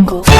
jungle.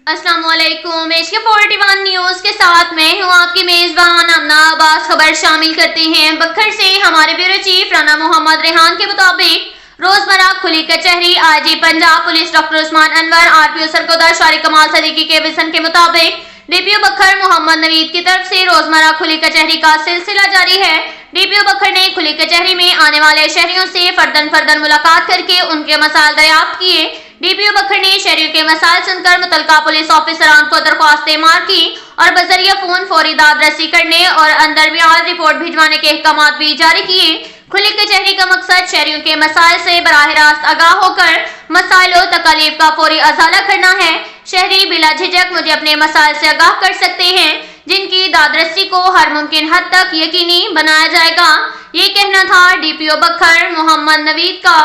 अस्सलामुअलैकुम। Asia 41 news के साथ मैं हूं आपकी मेजबान अमना अब्बास। खबर शामिल करते हैं। बखर से हमारे ब्यूरो चीफ राना मोहम्मद रेहान के मुताबिक रोजमर्रा खुली कचहरी IG Punjab police doctor Usman Anwar, RPO Sargodha Shariq कमाल सदीकी के विजन के मुताबिक डीपीओ बखर मोहम्मद नवीद की तरफ से रोजमर्रा खुली कचहरी का सिलसिला जारी है। डीपीओ बखर ने खुली कचहरी में आने वाले शहरियों से फर्दन मुलाकात करके उनके मसाइल दरियाफ्त किए। डीपीओ बखर ने शहरियों के मसाइल सुनकर मुतलका पुलिस ऑफिसरान को दरख्वास्तें मार की और बजरिया फोन फौरी दादरसी करने और अंदरमियाद रिपोर्ट भिजवाने के अहकाम भी जारी किए। खुली कचहरी का मकसद शहरियों के मसाइल से बराह रास्त आगाह होकर मसाइल और तकालीफ का फौरी अजाला करना है। शहरी बिला झिझक मुझे अपने मसाइल से आगाह कर सकते हैं, जिनकी दादरसी को हर मुमकिन हद तक यकीनी बनाया जाएगा। ये कहना था डीपीओ बखर मोहम्मद नवीद का।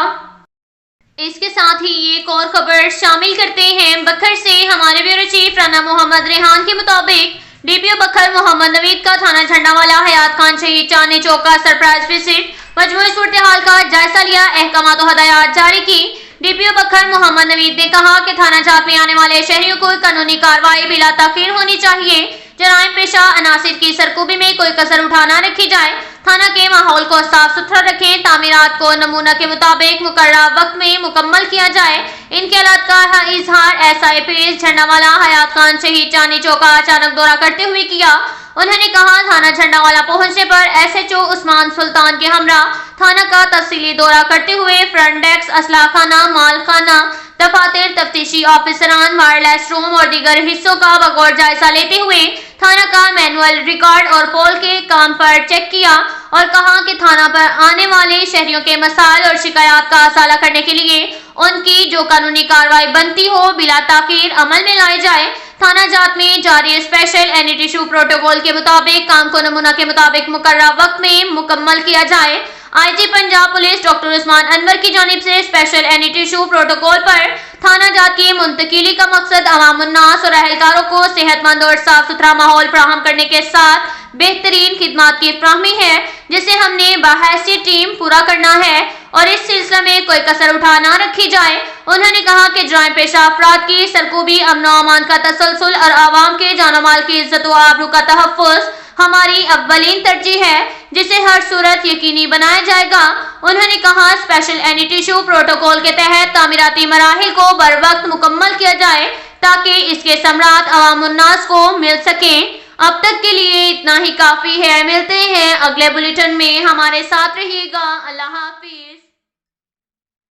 इसके साथ ही एक और खबर शामिल करते हैं। बखर से हमारे ब्यूरो चीफ राना मोहम्मद रेहान के मुताबिक डीपीओ बखर मोहम्मद नवीद का थाना झंडावाला हयात खान शहीद चांदनी चौक का सरप्राइज विजिट मजमूई सूरत-ए-हाल का जायजा लिया, अहकामात और हदायत जारी की। डीपीओ बखर मोहम्मद नवीद ने कहा कि थाना जात में आने वाले शहरियों को कानूनी कार्रवाई बिला ताखीर होनी चाहिए। जराइम पेशा अनासिर की सरकूबी में कोई कसर उठा न रखी जाए। थाना के माहौल को साफ सुथरा रखें। तामीरात को नमूना के मुताबिक मुकर्ररा वक्त में मुकम्मल किया जाए। इन ख्यालात का इजहार एसआईपी झंडावाला हयात खान शहीद चांदनी चौक का अचानक दौरा करते हुए किया। उन्होंने कहा थाना झंडावाला पहुंचने पर एसएचओ उस्मान सुल्तान के हमरा थाना का तफसीली दौरा करते हुए फ्रंट डेस्क, असलाह खाना, माल खाना, दफातर, तफ्तीशी ऑफिसरान, वायरलेस रूम और दीगर हिस्सों का बगौर जायजा लेते हुए थाना का मैनुअल रिकॉर्ड और पोल के काम पर चेक किया और कहा कि थाना पर आने वाले शहरियों के मसाइल और शिकायत का असाला करने के लिए उनकी जो कानूनी कार्रवाई बनती हो बिला ताखीर अमल में लाई जाए। थाना जात में जारी स्पेशल एनी टिश्यू प्रोटोकॉल के मुताबिक काम को नमूना के मुताबिक मुकर्ररा वक्त में मुकम्मल किया जाए। IG Punjab police doctor Usman Anwar की जानिब से स्पेशल एनी टिश्यू प्रोटोकॉल पर थाना जात की मुंतकिली का मकसद अवामुन्नास और अहलकारों को सेहतमंद और साफ सुथरा माहौल फराहम करने के साथ बेहतरीन खिदमात की फ्राहमी है, जिसे हमने बाहैसियत टीम पूरा करना है और इस सिलसिले में कोई कसर उठा न रखी जाए। उन्होंने कहा कि जराइम पेशा अफराद की सरकूबी, अमन व अमान का तसलसल और आवाम के जान माल की इज्जत व आबरू का तहफ़्फ़ुज़ हमारी अव्वलीन तरजीह है, जिसे हर सूरत यकीनी बनाया जाएगा। उन्होंने कहा स्पेशल एनी टिश्यू प्रोटोकॉल के तहत तामीराती मराहिल को बर वक्त मुकम्मल किया जाए ताकि इसके समरात अवामुन्नास को मिल सकें। अब तक के लिए इतना ही काफी है। मिलते हैं अगले बुलेटिन में, हमारे साथ रहिएगा। अल्लाह हाफिज।